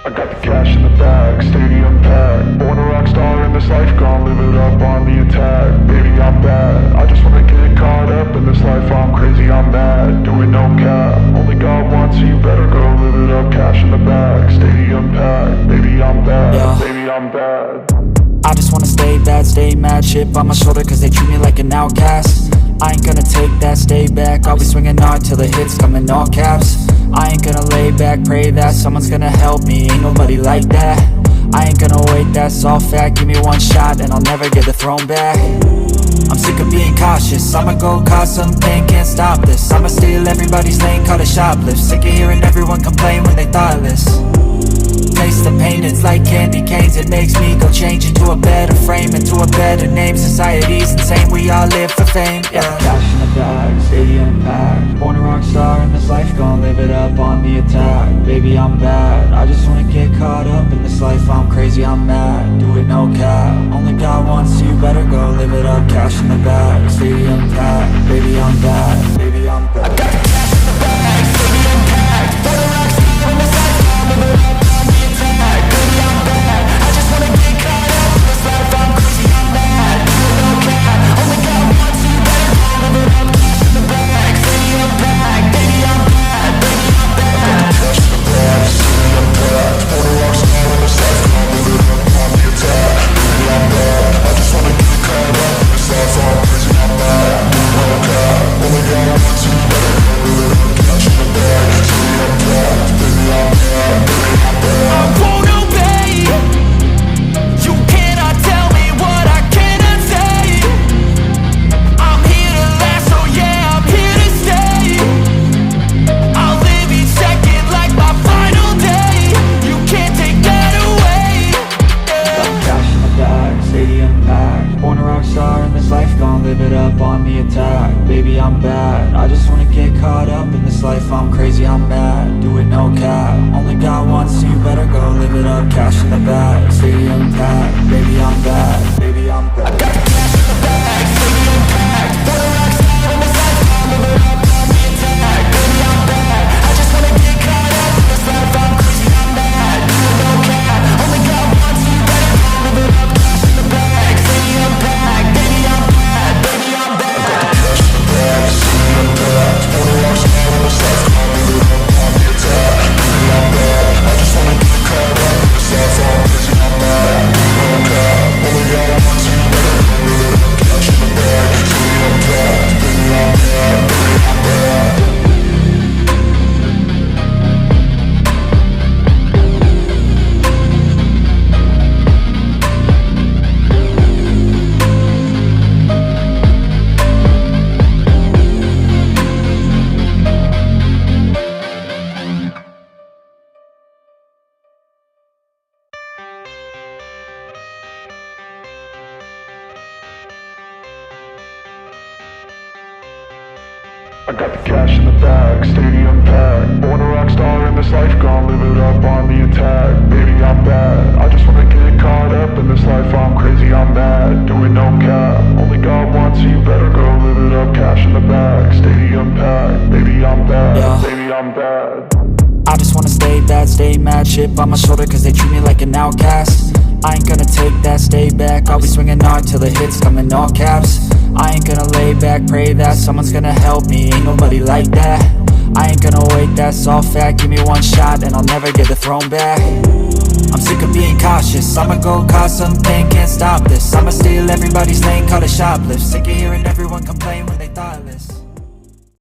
I got the cash in the bag, stadium packed. Born a rock star in this life, gonna live it up on the attack. Baby, I'm bad, I just wanna get caught up in this life. I'm crazy, I'm mad, doing no cap. Only God wants you, better go live it up. Cash in the bag, stadium packed. Baby, I'm bad, Yeah. baby, I'm bad. I just wanna stay bad, stay mad. Chip on my shoulder cause they treat me like an outcast. I ain't gonna take that, stay back. I'll be swinging hard till the hits come in all caps. I ain't gonna lay back, pray that someone's gonna help me. Ain't nobody like that. I ain't gonna wait, that's all fact. Give me one shot and I'll never get the throne back. I'm sick of being cautious, I'ma go cause some pain, can't stop this. I'ma steal everybody's lane, call it shoplift. Sick of hearing everyone complain when they thoughtless. Taste the pain, it's like candy canes. It makes me go change into a better frame, into a better name. Society's insane, we all live for fame, yeah. Cash in the bag, stadium packed. Born a rock star in this life, gonna live it up on the attack. Baby, I'm bad, I just wanna get caught up in this life. I'm crazy, I'm mad, do it no cap. Only God wants you, better go live it up. Cash in the bag, stadium packed. Baby, I'm bad, baby, I'm bad. I got the cash in the bag, stadium packed. Born a rock star in this life, gonna live it up. Baby, I'm bad, I just wanna get caught up in this life. I'm crazy, I'm mad, do it no cap. Only God wants you, better go live it up. Cash in the bag, stadium packed. Baby, I'm bad, baby, I'm bad. Cash in the bag, stadium packed. Born a rock star in this life, gonna live it up on the attack. Baby, I'm bad, I just wanna get caught up in this life. I'm crazy, I'm mad, do it no cap. Only God wants you, better go live it up. Cash in the bag, stadium packed. Baby, I'm bad, baby, I'm bad. I won't obey. You cannot tell me what I cannot say. I'm here to last, so yeah, I'm here to stay. I'll live each second like my final day. You can't take that away. Got cash in the bag, stadium packed. Born a rock star in this life, gonna live it up on the attack. Baby, I'm bad, I just wanna get caught up in this life. I'm crazy, I'm mad, do it no cap. Only God wants you, better go live it up. Cash in the bag, stadium packed. Baby, I'm bad, baby, I'm bad. I got the cash in the bag, stadium packed. Born a rock star in this life, gonna live it up on the attack. Baby, I'm bad, I just wanna get caught up in this life. I'm crazy, I'm mad, do it no cap. Only God wants you, better go live it up. Cash in the bag, stadium packed. Baby, I'm bad, baby, I'm bad. I got the cash in the bag, stadium packed. Born a rock star in this life, gonna live it up on the attack. Baby, I'm bad, I just wanna get caught up in this life. I'm crazy, I'm mad, do it no cap. Only God wants you, better go live it up. Cash in the bag, stadium packed. Baby, I'm bad, baby, I'm bad. I got the cash in the bag, stadium packed. Born a rock star in this life, gonna live it up on the attack. Baby, I'm bad, I just wanna get caught up in this life. I'm crazy, I'm mad, doing no cap. Only God wants you, better go live it up. Cash in the bag, stadium packed. Baby, I'm bad, Yeah. baby, I'm bad. I just wanna stay bad, stay mad. Chip on my shoulder cause they treat me like an outcast. I ain't gonna take that, stay back. I'll be swinging hard till the hits come in all caps. I ain't gonna lay back, pray that someone's gonna help me. Ain't nobody like that. I ain't gonna wait, that's all fact. Give me one shot and I'll never get the throne back. I'm sick of being cautious, I'ma go cause some pain, can't stop this. I'ma steal everybody's lane, call it shoplift. Sick of hearing everyone complain when they thoughtless.